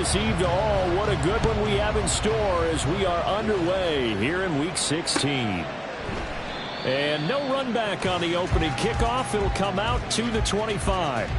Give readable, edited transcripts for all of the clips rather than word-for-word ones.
Christmas Eve to all. What a good one we have in store as we are underway here in Week 16. And no run back on the opening kickoff. It'll come out to the 25.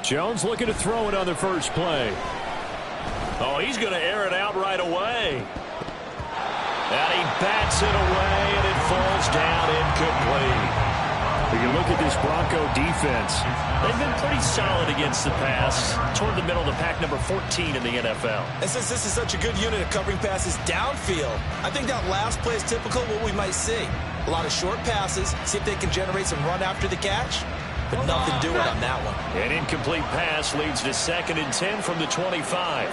Jones looking to throw it on the first play. Oh, he's going to air it out right away. And he bats it away, and it falls down incomplete. If you look at this Bronco defense, they've been pretty solid against the pass. Toward the middle of the pack, number 14 in the NFL. And since this is such a good unit of covering passes downfield, I think that last play is typical of what we might see. A lot of short passes, see if they can generate some run after the catch. But nothing doing on that one. An incomplete pass leads to 2nd and 10 from the 25.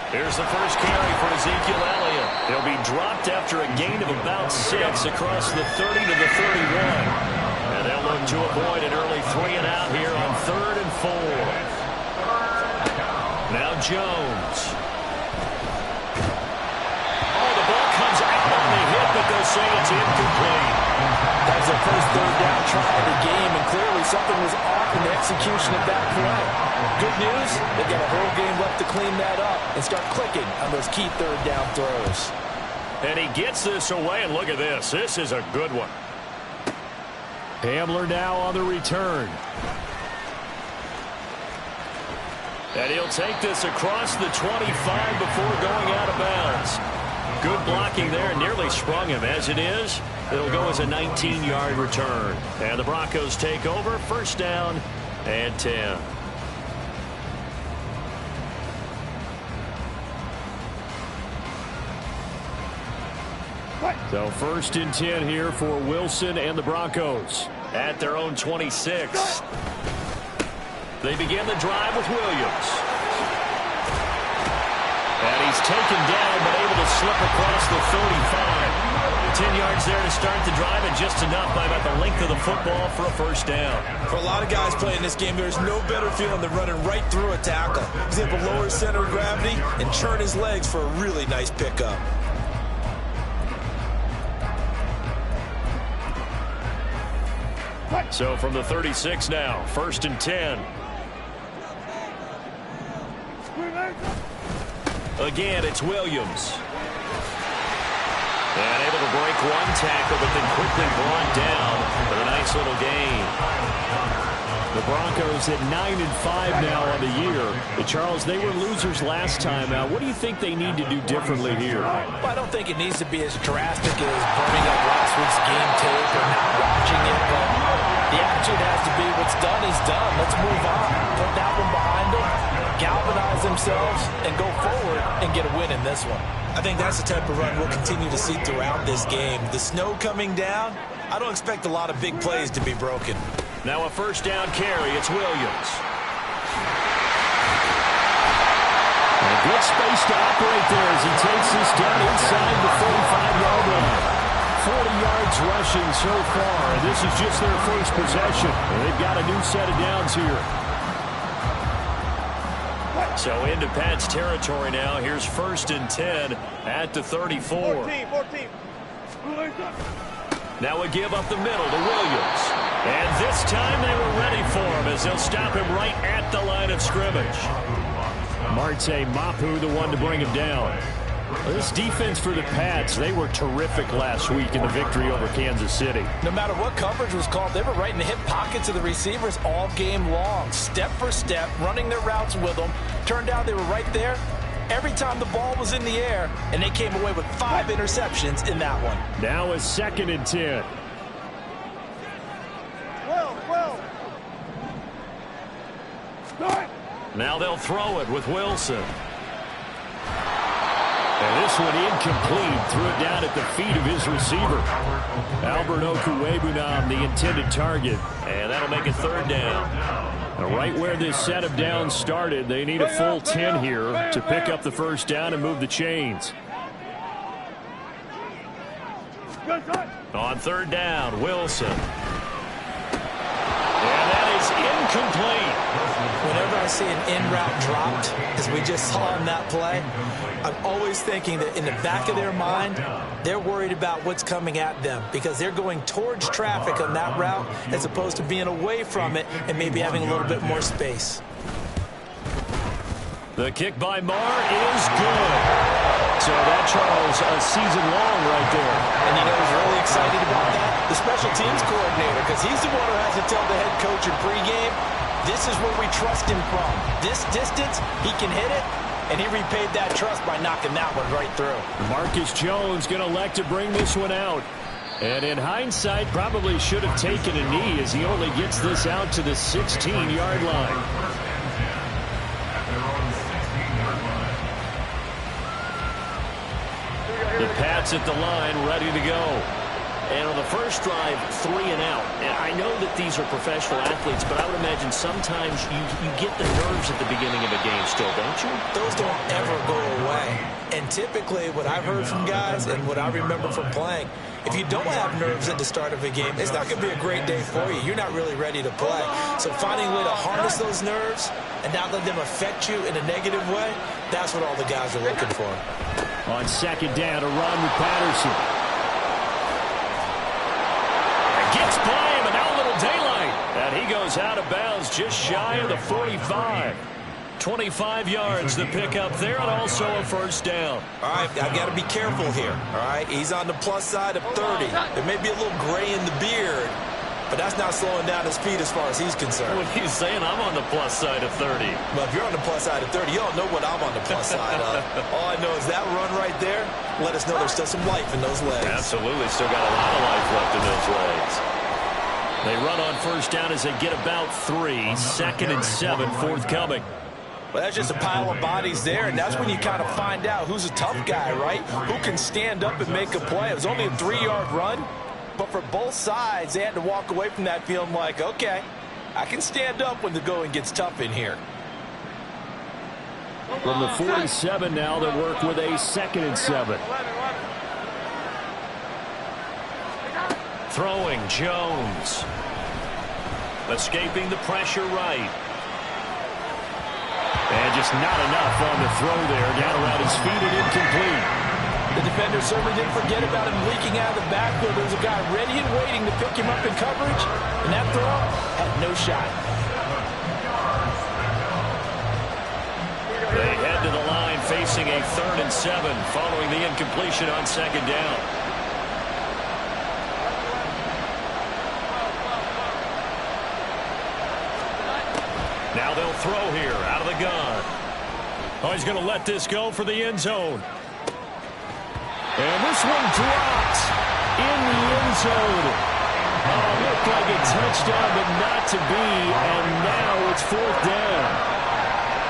Here's the first carry for Ezekiel Elliott. He'll be dropped after a gain of about 6 across the 30 to the 31. And they'll look to avoid an early 3 and out here on 3rd and 4. Now Jones. Oh, the ball comes out on the hit, but they'll say it's incomplete. That was their first 3rd down try of the game, and clearly something was off in the execution of that play. Good news, they got a whole game left to clean that up and start clicking on those key 3rd down throws. And he gets this away, and look at this. This is a good one. Hamler now on the return. And he'll take this across the 25 before going out of bounds. Good blocking there, nearly sprung him. As it is, it'll go as a 19-yard return. And the Broncos take over, 1st down and 10. So 1st and 10 here for Wilson and the Broncos at their own 26. They begin the drive with Williams. And he's taken down, but able to slip across the 35. 10 yards there to start the drive, and just enough by about the length of the football for a 1st down. For a lot of guys playing this game, there's no better feeling than running right through a tackle. He's able to lower his center of gravity and churn his legs for a really nice pickup. So from the 36 now, 1st and 10. Again, it's Williams. And able to break one tackle, but then quickly brought down for a nice little gain. The Broncos at 9-5 now on the year. Charles, they were losers last time out. What do you think they need to do differently here? Well, I don't think it needs to be as drastic as burning up last week's game tape or not watching it, but the attitude has to be what's done is done. Let's move on. Put that one behind them, galvanize themselves, and go forward and get a win in this one. I think that's the type of run we'll continue to see throughout this game. The snow coming down, I don't expect a lot of big plays to be broken. Now a 1st down carry. It's Williams. A good space to operate there as he takes this down inside the 45-yard line. 40 yards rushing so far, and this is just their first possession. And they've got a new set of downs here. So into Pat's territory now. Here's 1st and 10 at the 34. 14. Now a give up the middle to Williams. And this time they were ready for him as they'll stop him right at the line of scrimmage. Marte Mapu, the one to bring him down. This defense for the Pats, they were terrific last week in the victory over Kansas City. No matter what coverage was called, they were right in the hip pockets of the receivers all game long. Step for step, running their routes with them. Turned out they were right there every time the ball was in the air, and they came away with 5 interceptions in that one. Now a 2nd and 10. 12. Now they'll throw it with Wilson. And this one incomplete. Threw it down at the feet of his receiver. Albert Okwuegbunam, the intended target. And that'll make it third down. And right where this set of downs started, they need a full 10 here to pick up the first down and move the chains. On third down, Wilson. And that is incomplete. Whenever I see an in-route dropped, as we just saw on that play, I'm always thinking that in the back of their mind, they're worried about what's coming at them because they're going towards traffic on that route as opposed to being away from it and maybe having a little bit more space. The kick by Marr is good. So that, Charles, a season long right there. And you know who's really excited about that? The special teams coordinator, because he's the one who has to tell the head coach in pregame, this is where we trust him from. This distance, he can hit it, and he repaid that trust by knocking that one right through. Marcus Jones going to elect to bring this one out. And in hindsight, probably should have taken a knee as he only gets this out to the 16-yard line. The Pats at the line, ready to go. And on the first drive, 3 and out. And I know that these are professional athletes, but I would imagine sometimes you get the nerves at the beginning of a game still, don't you? Those don't ever go away. And typically what I've heard from guys and what I remember from playing, if you don't have nerves at the start of a game, it's not going to be a great day for you. You're not really ready to play. So finding a way to harness those nerves and not let them affect you in a negative way, that's what all the guys are looking for. On second down, a run with Patterson. Gets by him, and now a little daylight. And he goes out of bounds just shy of the 45. 25 yards to pick up there, and also a first down. All right, I've got to be careful here. All right, he's on the plus side of 30. There may be a little gray in the beard, but that's not slowing down his speed as far as he's concerned. What he's saying, I'm on the plus side of 30. Well, if you're on the plus side of 30, you don't know what I'm on the plus side of. All I know is that run right there let us know there's still some life in those legs. Absolutely, still got a lot of life left in those legs. They run on first down as they get about 3. Second and 7, forthcoming. Well, that's just a pile of bodies there, and that's when you kind of find out who's a tough guy, right? Who can stand up and make a play. It was only a 3-yard run, but for both sides, they had to walk away from that feeling like, okay, I can stand up when the going gets tough in here. From the 47 now, they work with a second and 7. Throwing, Jones. Escaping the pressure right. And just not enough on the throw there. Down around his feet and incomplete. The defender certainly didn't forget about him leaking out of the backfield. There was a guy ready and waiting to pick him up in coverage, and that throw had no shot. They head to the line facing a 3rd and 7 following the incompletion on second down. Now they'll throw here out of the gun. Oh, he's going to let this go for the end zone. And this one drops in the end zone. Oh, looked like a touchdown, but not to be. And now it's 4th down.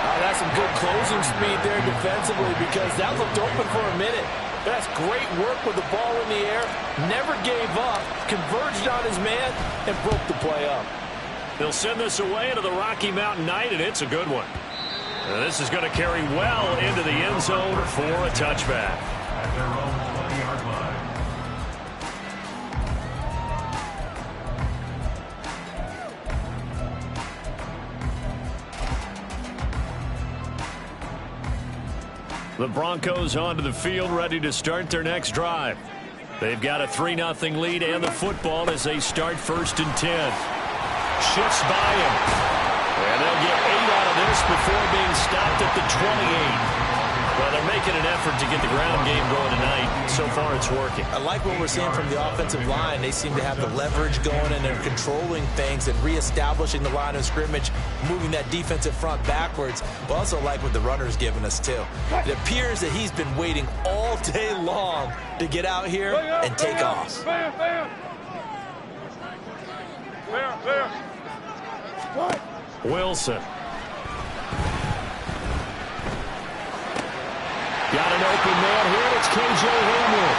Oh, that's some good closing speed there defensively because that looked open for a minute. That's great work with the ball in the air. Never gave up, converged on his man, and broke the play up. They'll send this away into the Rocky Mountain Night, and it's a good one. And this is going to carry well into the end zone for a touchback. The Broncos onto the field, ready to start their next drive. They've got a 3-0 lead and the football as they start 1st and 10. Shifts by him. And they'll get 8 out of this before being stopped at the 28. Well, they're making an effort to get the ground game going tonight. So far, it's working. I like what we're seeing from the offensive line. They seem to have the leverage going, and they're controlling things and reestablishing the line of scrimmage, moving that defensive front backwards. But also like what the runner's giving us, too. It appears that he's been waiting all day long to get out here and take off. Wilson. Got an open man here. It's K.J. Hamler.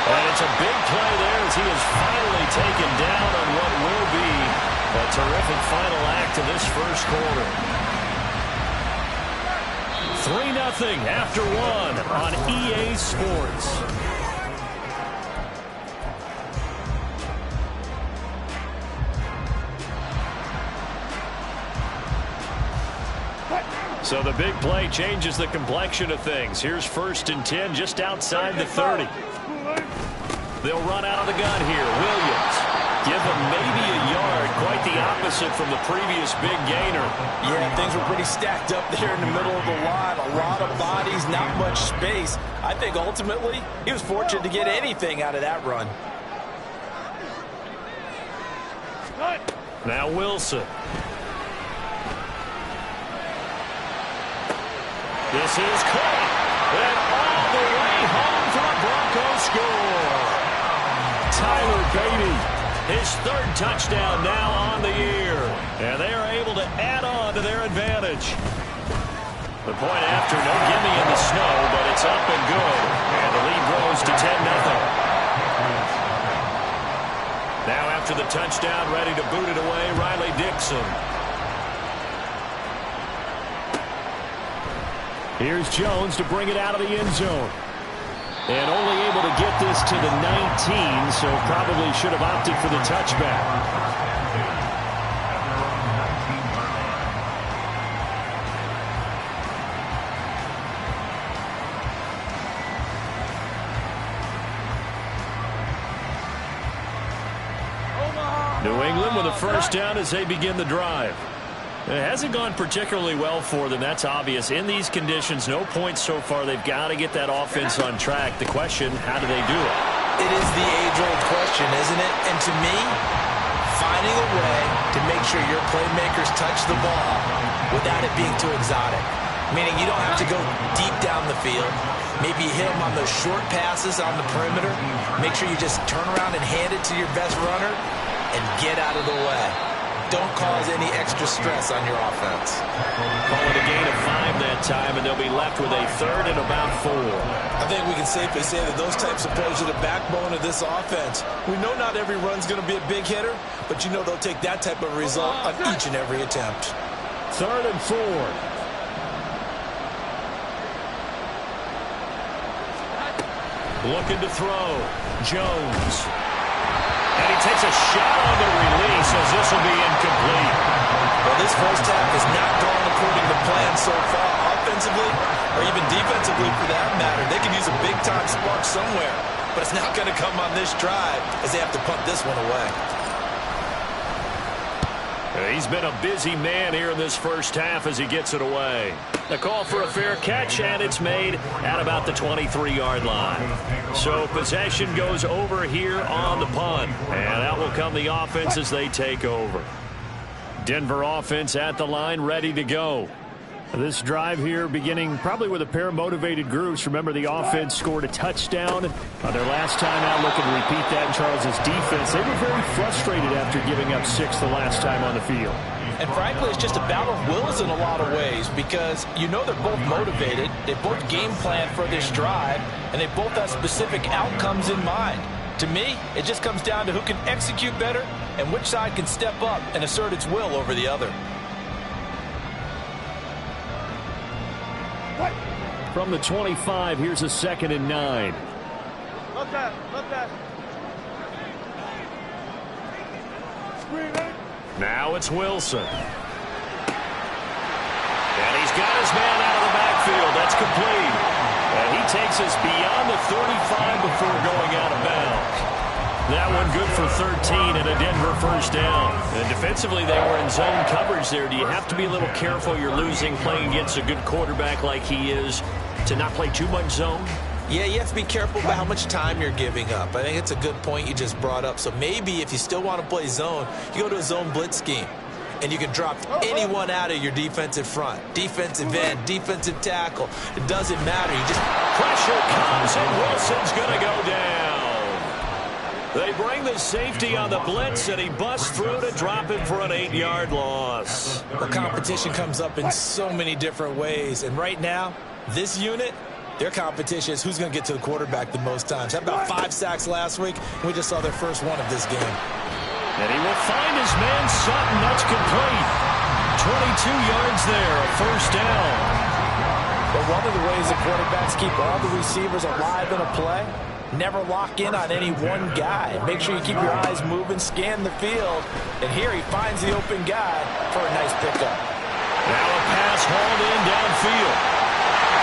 And it's a big play there as he is finally taken down on what will be a terrific final act of this first quarter. 3-0 after one on EA Sports. So the big play changes the complexion of things. Here's 1st and 10 just outside the 30. They'll run out of the gun here. Williams. Give him maybe a yard. Quite the opposite from the previous big gainer. Yeah, things were pretty stacked up there in the middle of the line. A lot of bodies, not much space. I think ultimately he was fortunate to get anything out of that run. Now Wilson. This is caught. And all the way home for the Broncos score. Tyler Beatty, his 3rd touchdown now on the year. And they are able to add on to their advantage. The point after, no gimme in the snow, but it's up and good. And the lead grows to 10-0. Now after the touchdown, ready to boot it away, Riley Dixon. Here's Jones to bring it out of the end zone. And only able to get this to the 19, so probably should have opted for the touchback. New England with a 1st down as they begin the drive. It hasn't gone particularly well for them. That's obvious. In these conditions, no points so far. They've got to get that offense on track. The question, how do they do it? It is the age-old question, isn't it? And to me, finding a way to make sure your playmakers touch the ball without it being too exotic. Meaning you don't have to go deep down the field. Maybe hit them on those short passes on the perimeter. Make sure you just turn around and hand it to your best runner and get out of the way. Don't cause any extra stress on your offense. Call it a gain of 5 that time, and they'll be left with a 3rd and about 4. I think we can safely say that those types of plays are the backbone of this offense. We know not every run's going to be a big hitter, but you know they'll take that type of result on each and every attempt. 3rd and 4. Looking to throw. Jones. And he takes a shot on the release as this will be incomplete. Well, this first half has not gone according to plan so far. Offensively, or even defensively for that matter, they can use a big-time spark somewhere. But it's not going to come on this drive as they have to punt this one away. He's been a busy man here in this first half as he gets it away. A call for a fair catch, and it's made at about the 23-yard line. So possession goes over here on the punt, and out will come the offense as they take over. Denver offense at the line, ready to go. This drive here beginning probably with a pair of motivated groups. Remember, the offense scored a touchdown on their last time out. Looking to repeat that in Charles's defense. They were very frustrated after giving up 6 the last time on the field. And frankly, it's just a battle of wills in a lot of ways because you know they're both motivated. They both game plan for this drive, and they both have specific outcomes in mind. To me, it just comes down to who can execute better and which side can step up and assert its will over the other. From the 25, here's a 2nd and 9. Love that. Now it's Wilson. And he's got his man out of the backfield. That's complete. And he takes us beyond the 35 before going out of bounds. That one good for 13 and a Denver first down. And defensively, they were in zone coverage there. Do you have to be a little careful you're losing playing against a good quarterback like he is to not play too much zone? Yeah, you have to be careful about how much time you're giving up. I think it's a good point you just brought up. So maybe if you still want to play zone, you go to a zone blitz scheme. And you can drop anyone out of your defensive front. Defensive end, defensive tackle. It doesn't matter. You just pressure comes and Wilson's going to go down. They bring the safety on the blitz, and he busts through to drop it for an 8-yard loss. The competition comes up in so many different ways, and right now, this unit, their competition is who's going to get to the quarterback the most times. Had about 5 sacks last week, and we just saw their first one of this game. And he will find his man Sutton. That's complete. 22 yards there, a first down. But one of the ways the quarterbacks keep all the receivers alive in a play, never lock in on any one guy. Make sure you keep your eyes moving, scan the field. And here he finds the open guy for a nice pickup. Now a pass hauled in downfield.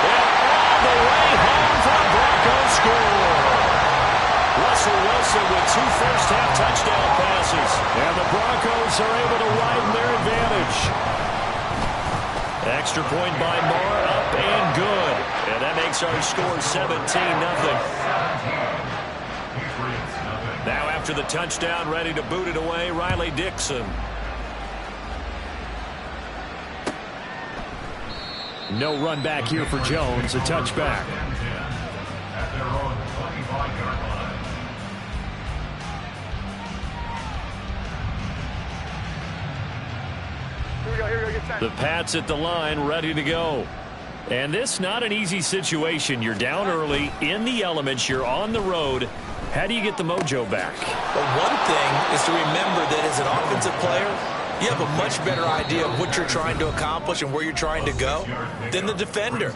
And all the way home for the Broncos score. Russell Wilson with 2 first-half touchdown passes. And the Broncos are able to widen their advantage. Extra point by Marr, up and good. And that makes our score 17-0. Now after the touchdown, ready to boot it away, Riley Dixon. No run back here for Jones, a touchback. The Pats at the line, ready to go. And this not an easy situation. You're down early, in the elements, you're on the road. How do you get the mojo back? Well, one thing is to remember that as an offensive player, you have a much better idea of what you're trying to accomplish and where you're trying to go than the defender.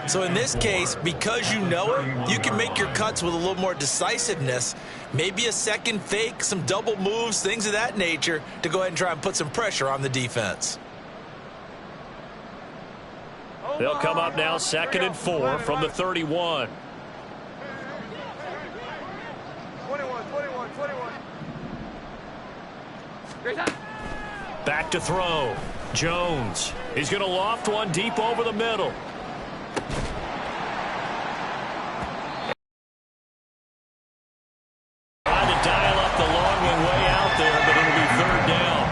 So in this case, because you know it, you can make your cuts with a little more decisiveness, maybe a second fake, some double moves, things of that nature, to go ahead and try and put some pressure on the defense. They'll come up now 2nd and 4 from the 31. 21. Back to throw. Jones. He's going to loft one deep over the middle. Trying to dial up the long one way out there, but it'll be 3rd down.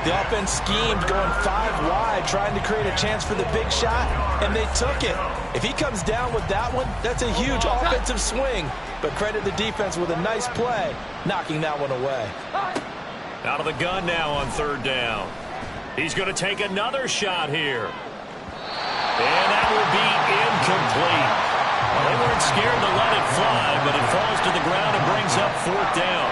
The offense schemed going 5 wide, trying to create a chance for the big shot, and they took it. If he comes down with that one, that's a huge offensive swing. But credit the defense with a nice play, knocking that one away. Out of the gun now on 3rd down. He's going to take another shot here. And that will be incomplete. Well, they weren't scared to let it fly, but it falls to the ground and brings up 4th down.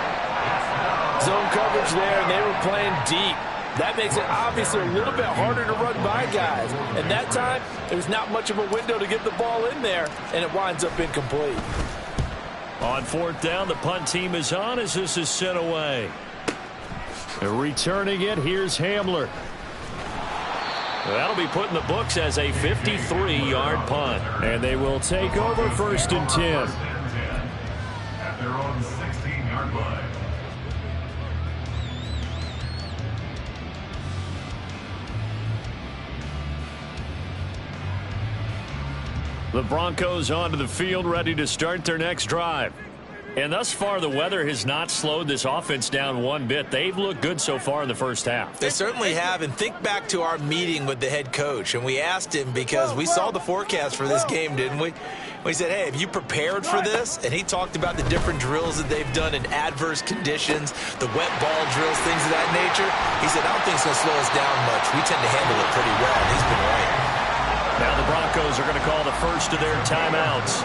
Zone coverage there, and they were playing deep. That makes it obviously a little bit harder to run by guys. And that time, there's not much of a window to get the ball in there, and it winds up incomplete. On 4th down, the punt team is on as this is sent away. Returning it, here's Hamler. That'll be put in the books as a 53-yard punt. And they will take over 1st and 10. At their own 16-yard line. The Broncos onto the field, ready to start their next drive. And thus far, the weather has not slowed this offense down one bit. They've looked good so far in the first half. They certainly have, and think back to our meeting with the head coach, and we asked him because we saw the forecast for this game, didn't we? We said, hey, have you prepared for this? And he talked about the different drills that they've done in adverse conditions, the wet ball drills, things of that nature. He said, I don't think it's going to slow us down much. We tend to handle it pretty well, and he's been right. Now the Broncos are going to call the first of their timeouts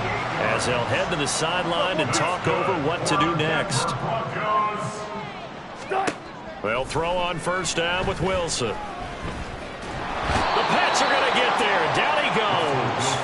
as they'll head to the sideline and talk over what to do next. They'll throw on 1st down with Wilson. The Pats are going to get there. Down he goes.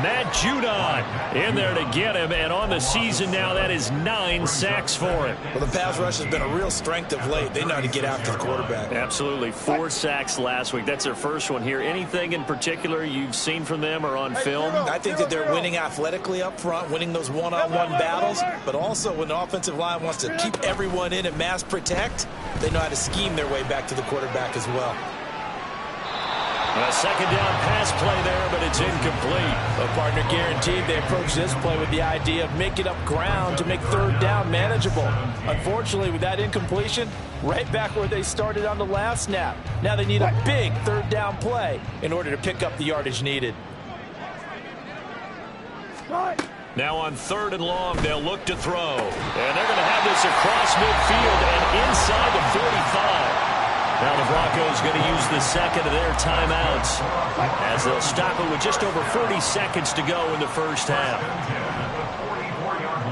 Matt Judon in there to get him, and on the season now, that is 9 sacks for him. Well, the pass rush has been a real strength of late. They know how to get after the quarterback. Absolutely. 4 sacks last week. That's their first one here. Anything in particular you've seen from them or on film? I think that they're winning athletically up front, winning those one-on-one battles, but also when the offensive line wants to keep everyone in and mass protect, they know how to scheme their way back to the quarterback as well. A 2nd down pass play there, but it's incomplete. A partner guaranteed they approach this play with the idea of making up ground to make 3rd down manageable. Unfortunately, with that incompletion, right back where they started on the last snap. Now they need a big 3rd down play in order to pick up the yardage needed. Now on 3rd and long, they'll look to throw. And they're going to have this across midfield and inside the 45. Now the Broncos going to use the second of their timeouts as they'll stop it with just over 40 seconds to go in the first half. 44-yard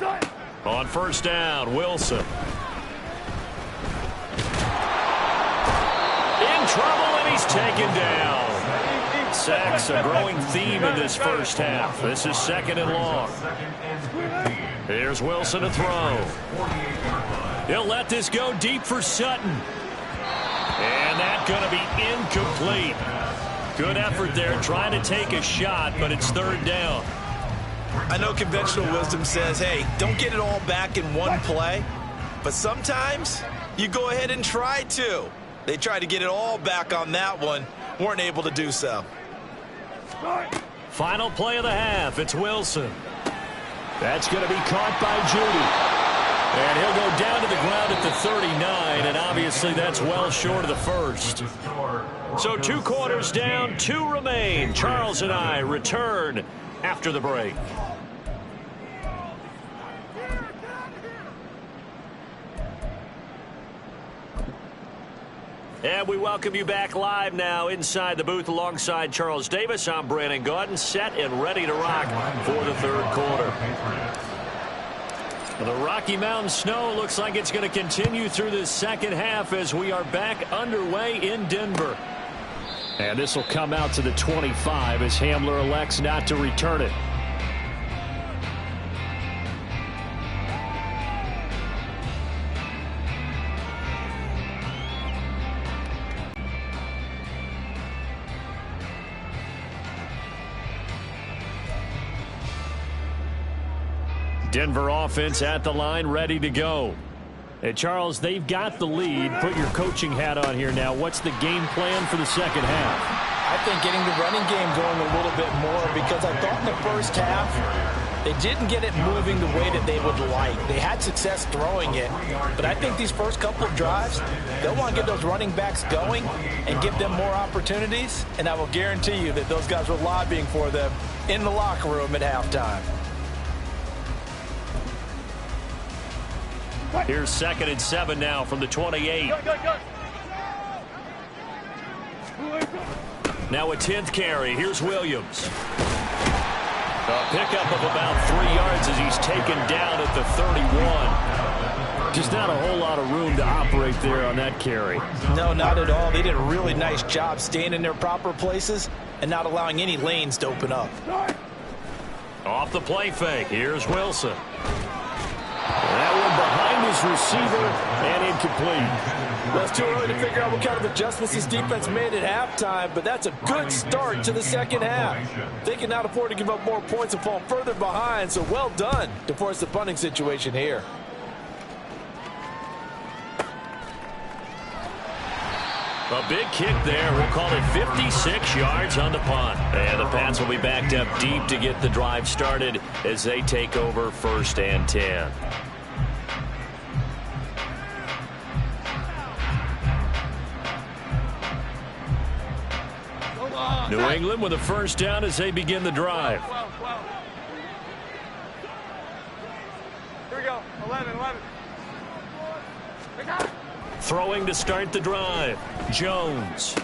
line. On first down, Wilson. In trouble, and he's taken down. Sacks, a growing theme in this first half. This is 2nd and long. Here's Wilson to throw. He'll let this go deep for Sutton. And that's going to be incomplete. Good effort there trying to take a shot, but it's 3rd down. I know conventional wisdom says, hey, don't get it all back in one play. But sometimes you go ahead and try to. They tried to get it all back on that one. Weren't able to do so. Final play of the half. It's Wilson. That's going to be caught by Judy. And he'll go down to the ground at the 39, and obviously that's well short of the first. So 2 quarters down, 2 remain. Charles and I return after the break. And we welcome you back live now inside the booth alongside Charles Davis. I'm Brandon Gaudin, set and ready to rock for the 3rd quarter. The Rocky Mountain snow looks like it's going to continue through the second half as we are back underway in Denver. And this will come out to the 25 as Hamler elects not to return it. Denver offense at the line, ready to go. Hey, Charles, they've got the lead. Put your coaching hat on here now. What's the game plan for the second half? I think getting the running game going a little bit more, because I thought in the first half they didn't get it moving the way that they would like. They had success throwing it, but I think these first couple of drives, they'll want to get those running backs going and give them more opportunities, and I will guarantee you that those guys were lobbying for them in the locker room at halftime. Here's 2nd and 7 now from the 28. Now a 10th carry. Here's Williams. A pickup of about 3 yards as he's taken down at the 31. Just not a whole lot of room to operate there on that carry. No, not at all. They did a really nice job staying in their proper places and not allowing any lanes to open up. Off the play fake. Here's Wilson. That one behind his receiver and incomplete. Well, it's too early to figure out what kind of adjustments this defense made at halftime, but that's a good start to the second half. They can now afford to give up more points and fall further behind, so well done to force the punting situation here. A big kick there. We'll call it 56 yards on the punt. And the Pats will be backed up deep to get the drive started as they take over 1st and 10. New England with a first down as they begin the drive. Here we go. 11. Throwing to start the drive. Jones.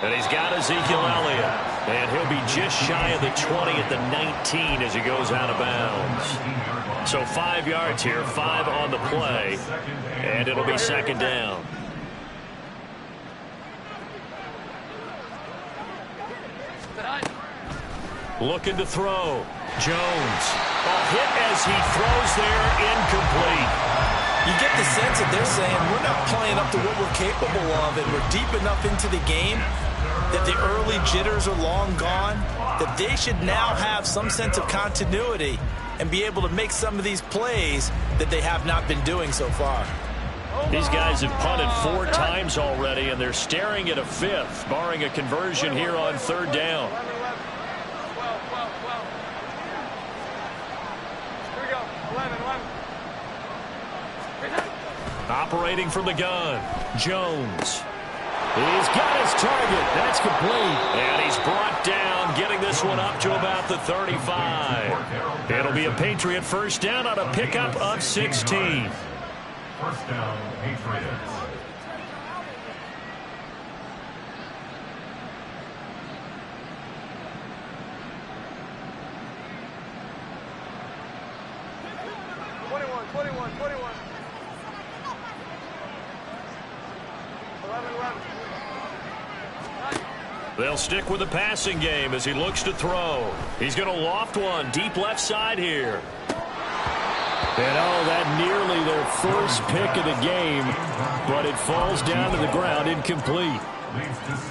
And he's got Ezekiel Elliott. And he'll be just shy of the 20 at the 19 as he goes out of bounds. So 5 yards here, 5 on the play. And it'll be 2nd down. Looking to throw. Jones. A hit as he throws there, incomplete. You get the sense that they're saying we're not playing up to what we're capable of, and we're deep enough into the game that the early jitters are long gone, that they should now have some sense of continuity and be able to make some of these plays that they have not been doing so far. These guys have punted 4 times already, and they're staring at a 5th, barring a conversion here on 3rd down. Here we go. 11. Operating from the gun, Jones. He's got his target. That's complete. And he's brought down, getting this one up to about the 35. It'll be a Patriot first down on a pickup of 16. First down, Patriots. They'll stick with the passing game as he looks to throw. He's going to loft one deep left side here. And that nearly their first pick of the game, but it falls down to the ground incomplete.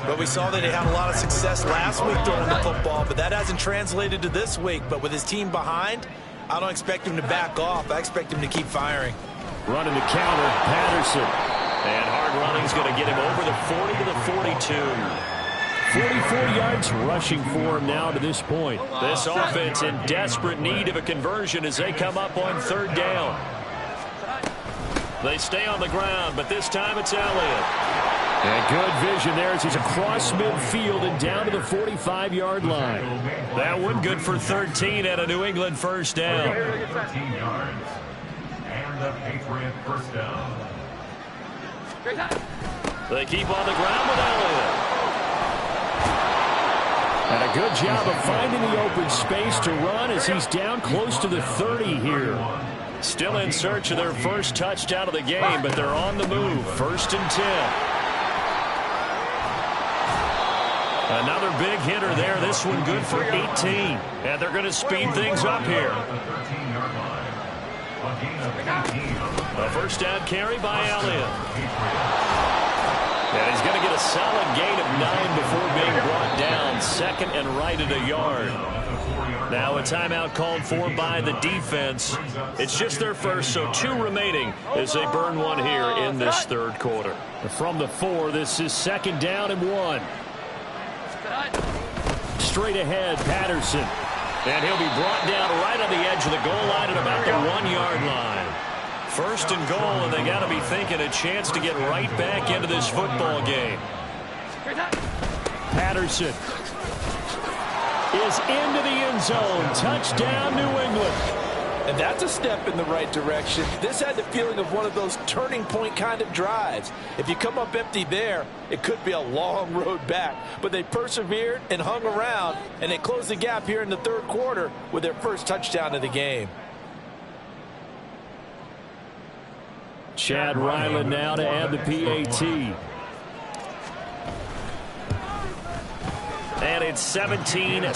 But we saw that he had a lot of success last week throwing the football, but that hasn't translated to this week. But with his team behind, I don't expect him to back off. I expect him to keep firing. Running the counter, Patterson. And hard running is going to get him over the 40 to the 42. 44 yards rushing for him now to this point. This offense in desperate need of a conversion as they come up on third down. They stay on the ground, but this time it's Elliott. And good vision there as he's across midfield and down to the 45-yard line. That one good for 13 at a New England first down. 13 yards. And a Patriot first down. They keep on the ground with Elliott. And a good job of finding the open space to run as he's down close to the 30 here. Still in search of their first touchdown of the game, but they're on the move. First and 10. Another big hitter there. This one good for 18. And they're going to speed things up here. A first down carry by Elliott. And he's going to get a solid gain of 9 before being brought down. Second and right at a yard. Now a timeout called for by the defense. It's just their first, so 2 remaining as they burn one here in this third quarter. From the 4, this is second down and 1. Straight ahead, Patterson. And he'll be brought down right on the edge of the goal line at about the 1-yard line. First and goal, and they got to be thinking a chance to get right back into this football game. Patterson is into the end zone. Touchdown, New England. And that's a step in the right direction. This had the feeling of one of those turning point kind of drives. If you come up empty there, it could be a long road back. But they persevered and hung around, and they closed the gap here in the third quarter with their first touchdown of the game. Chad Ryland now to add the PAT. And it's 17-7. That's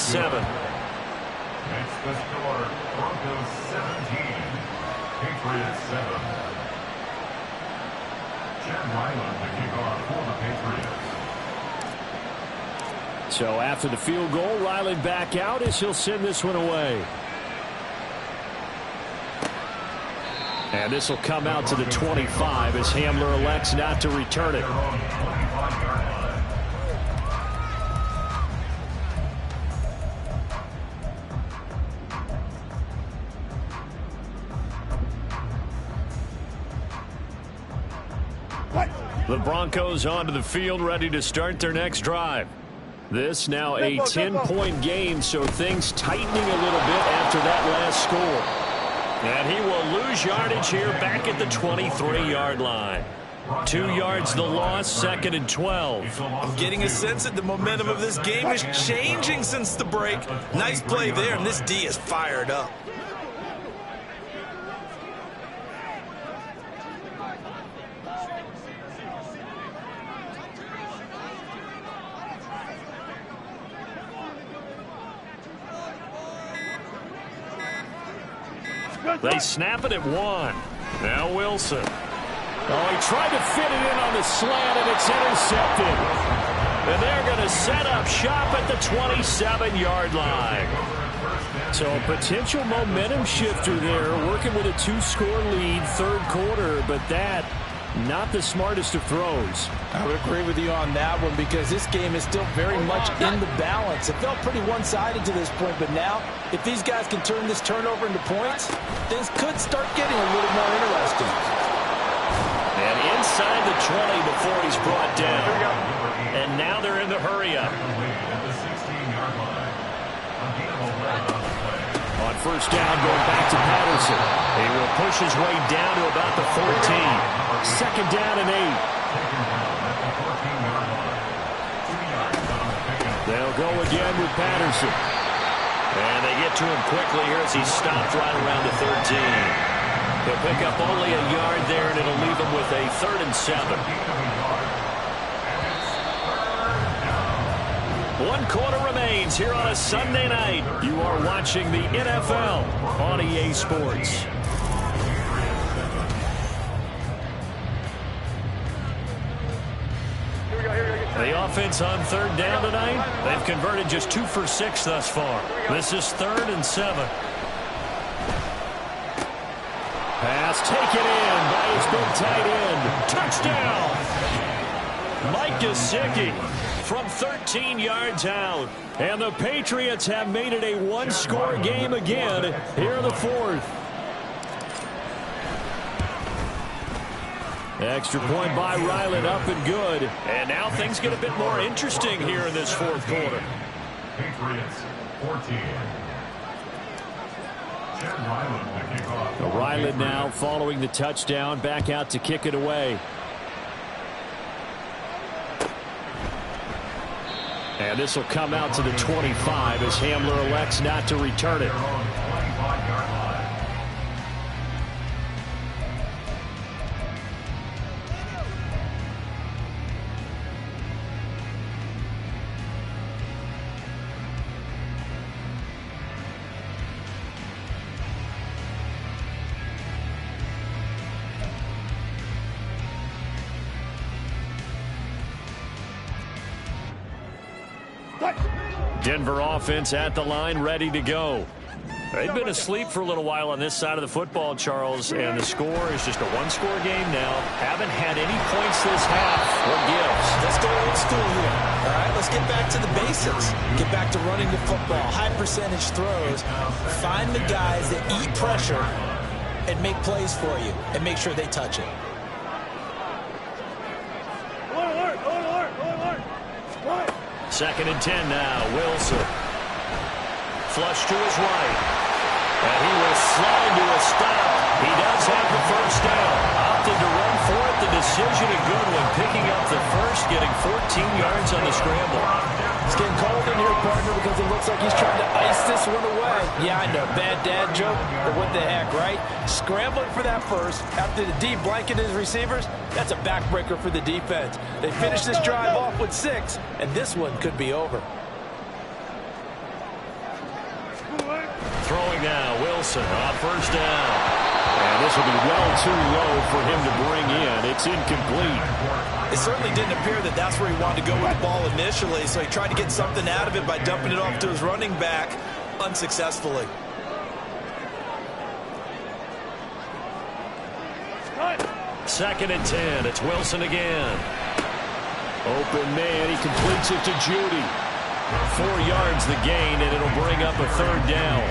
the score. Broncos 17. Patriots 7. Chad Ryland to kick off for the Patriots. So after the field goal, Ryland back out as he'll send this one away. And this will come out to the 25 as Hamler elects not to return it. The Broncos onto the field ready to start their next drive. This now a 10-point game, so things tightening a little bit after that last score. And he will lose yardage here back at the 23-yard line. 2 yards the loss, second and 12. I'm getting a sense that the momentum of this game is changing since the break. Nice play there, and this D is fired up. They snap it at 1. Now Wilson. Oh, he tried to fit it in on the slant, and it's intercepted. And they're going to set up shop at the 27-yard line. So a potential momentum shifter there, working with a 2-score lead, third quarter, but that not the smartest of throws. I would agree with you on that one because this game is still very much in the balance. It felt pretty one-sided to this point, but now if these guys can turn this turnover into points, things could start getting a little more interesting. And inside the 20 before he's brought down. And now they're in the hurry-up. On first down, going back to Patterson. He will push his way down to about the 14. Second down and 8. They'll go again with Patterson. And they get to him quickly here as he stopped right around the 13. He'll pick up only a yard there, and it'll leave him with a 3rd and 7. 1 quarter remains here on a Sunday night. You are watching the NFL on EA Sports. The offense on 3rd down tonight, they've converted just 2 for 6 thus far. This is 3rd and 7. Pass taken in by his big tight end. Touchdown! Mike Gesicki from 13 yards out. And the Patriots have made it a 1-score game again here in the 4th. Extra point by Ryland, up and good. And now things get a bit more interesting here in this 4th quarter. Patriots 14. Ryland now following the touchdown, back out to kick it away. And this will come out to the 25 as Hamler elects not to return it. Denver offense at the line, ready to go. They've been asleep for a little while on this side of the football, Charles, and the score is just a 1-score game now. Haven't had any points this half. What gives? Let's go old school here. All right, let's get back to the basics. Get back to running the football, high percentage throws. Find the guys that eat pressure and make plays for you and make sure they touch it. 2nd and 10 now. Wilson. Flush to his right. And he will slide to a stop. He does have the first down. Opted to run for it. The decision a good one. Picking up the first, getting 14 yards on the scramble. It's getting cold in here, partner, because it looks like he's trying to ice this one away. Yeah, I know. Bad dad joke, but what the heck, right? Scrambling for that first after the D blanketed his receivers. That's a backbreaker for the defense. They finish this drive off with 6, and this one could be over. Throwing now, Wilson on first down. And this will be well too low for him to bring in. It's incomplete. It certainly didn't appear that that's where he wanted to go with the ball initially, so he tried to get something out of it by dumping it off to his running back unsuccessfully. Second and 10. It's Wilson again. Open man. He completes it to Judy. 4 yards the gain, and it'll bring up a 3rd down.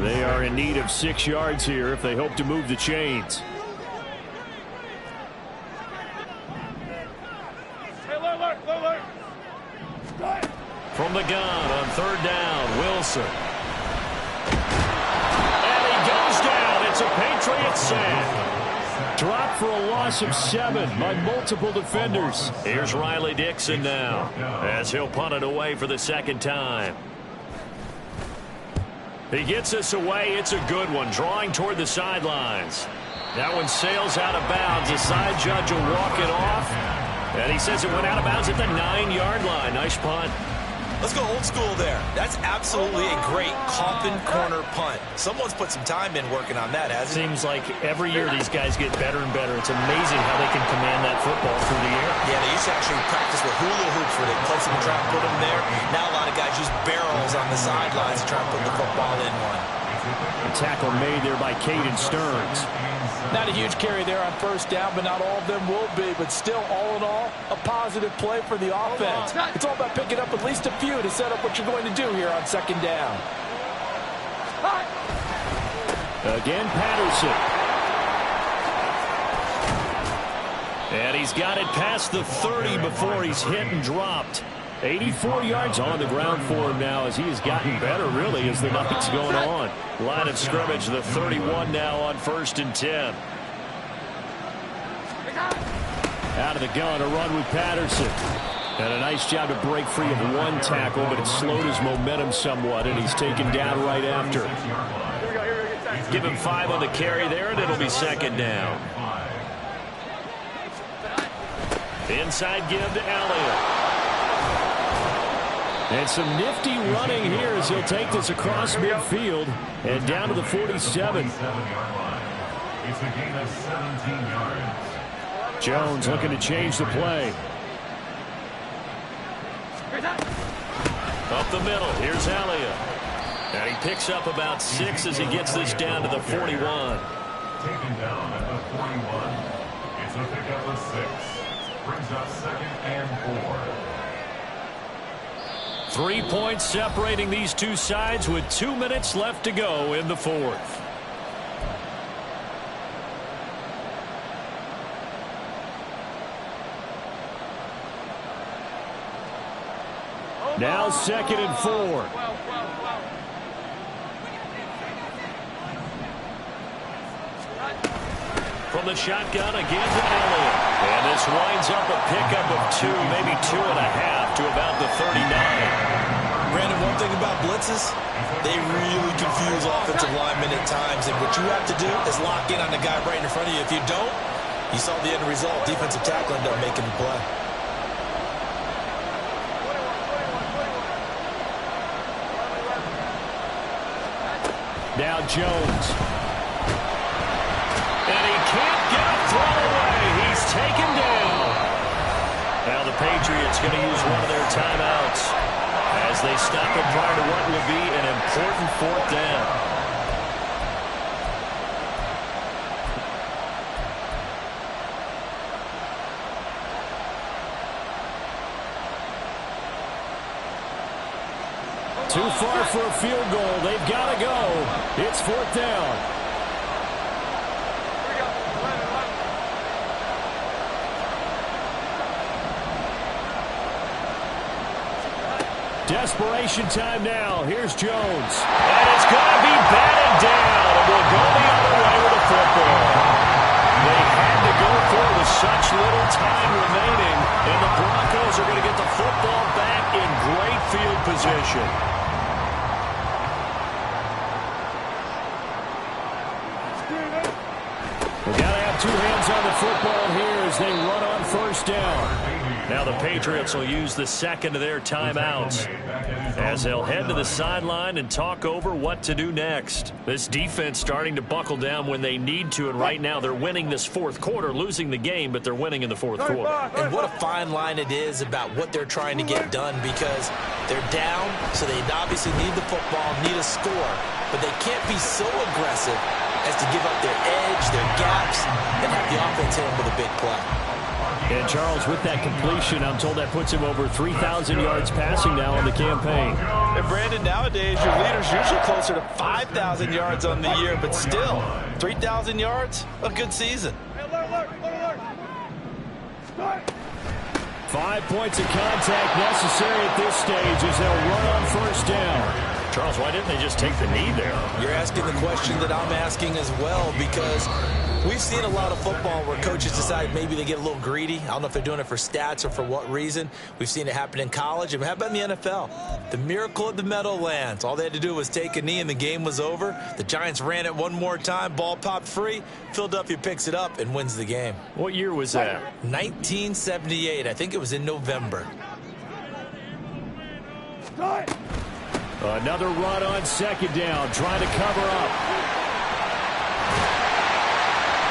They are in need of 6 yards here if they hope to move the chains. From the gun on 3rd down, Wilson. And he goes down. It's a Patriot sack. Dropped for a loss of 7 by multiple defenders. Here's Riley Dixon now as he'll punt it away for the 2nd time. He gets this away. It's a good one. Drawing toward the sidelines. That one sails out of bounds. The side judge will walk it off. And he says it went out of bounds at the 9-yard line. Nice punt. Let's go old school there. That's absolutely a great Coffin corner punt. Someone's put some time in working on that, hasn't it? Seems like every year these guys get better and better. It's amazing how they can command that football through the air. Yeah, they used to actually practice with hula hoops where they place them and try and put them there. Now a lot of guys use barrels on the sidelines to try and put the football in one. A tackle made there by Caden Stearns. Not a huge carry there on first down, but not all of them will be. But still, all in all, a positive play for the offense. It's all about picking up at least a few to set up what you're going to do here on 2nd down. Again, Patterson. And he's got it past the 30 before he's hit and dropped. 84 yards on the ground for him now as he has gotten better, really, as the night's going on. Line of scrimmage, the 31 now on 1st and 10. Out of the gun, a run with Patterson. And a nice job to break free of one tackle, but it slowed his momentum somewhat, and he's taken down right after. Give him 5 on the carry there, and it'll be 2nd down. Inside give to Elliott. And some nifty running here as he'll take this across midfield and down to the 47. It's a gain of 17 yards. Jones looking to change the play. Up the middle, here's Elliott. And he picks up about 6 as he gets this down to the 41. Taken down at the 41. It's a pickup of 6. Brings up 2nd and 4. 3 points separating these two sides with 2 minutes left to go in the 4th. Now 2nd and 4. From the shotgun again to Elliott. And this winds up a pickup of 2, maybe 2.5 to about the 39. Brandon, one thing about blitzes, they really confuse offensive linemen at times. And what you have to do is lock in on the guy right in front of you. If you don't, you saw the end result. Defensive tackle ended up making the play. Now Jones. And he can't get a throw away. He's taken down. Now the Patriots going to use one of their timeouts as they stop him prior to what will be an important 4th down. Too far for a field goal. They've got to go. It's 4th down. Desperation time now. Here's Jones. And it's going to be batted down. And we'll go the other way with the football. They had to go for it with such little time remaining. And the Broncos are going to get the football back in great field position. We've got to have 2 hands on the football here as they run on 1st down. Now the Patriots will use the 2nd of their timeouts as they'll head to the sideline and talk over what to do next. This defense starting to buckle down when they need to, and right now they're winning this 4th quarter, losing the game, but they're winning in the 4th quarter. And what a fine line it is about what they're trying to get done, because they're down, so they obviously need the football, need a score, but they can't be so aggressive as to give up their edge, their gaps, and have the offense hit them with a big play. And Charles, with that completion, I'm told that puts him over 3,000 yards passing now on the campaign. And Brandon, nowadays your leader's usually closer to 5,000 yards on the year, but still, 3,000 yards, a good season. 5 points of contact necessary at this stage as they'll run on 1st down. Charles, why didn't they just take the knee there? You're asking the question that I'm asking as well, because we've seen a lot of football where coaches decide maybe they get a little greedy. I don't know if they're doing it for stats or for what reason. We've seen it happen in college. And how about in the NFL? The miracle of the Meadowlands. All they had to do was take a knee and the game was over. The Giants ran it one more time. Ball popped free. Philadelphia picks it up and wins the game. What year was that? 1978. I think it was in November. Another run on 2nd down, trying to cover up.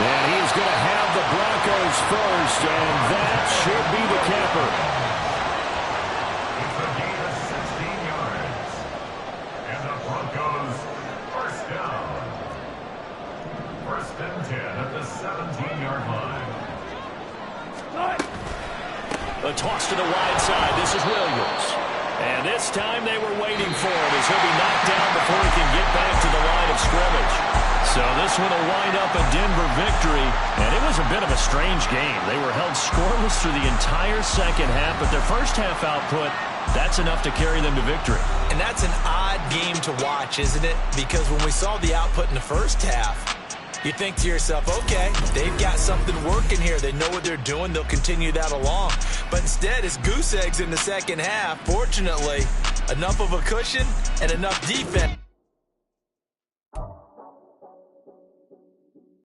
And he's going to have the Broncos first, and that should be the capper. It's a gain of 16 yards. And the Broncos 1st down. 1st and 10 at the 17-yard line. A toss to the wide side. This is Williams. And this time they were waiting for him as he'll be knocked down before he can get back to the line of scrimmage. So this one will wind up a Denver victory, and it was a bit of a strange game. They were held scoreless through the entire second half, but their first half output, that's enough to carry them to victory. And that's an odd game to watch, isn't it? Because when we saw the output in the first half, you think to yourself, okay, they've got something working here. They know what they're doing. They'll continue that along. But instead, it's goose eggs in the second half. Fortunately, enough of a cushion and enough defense.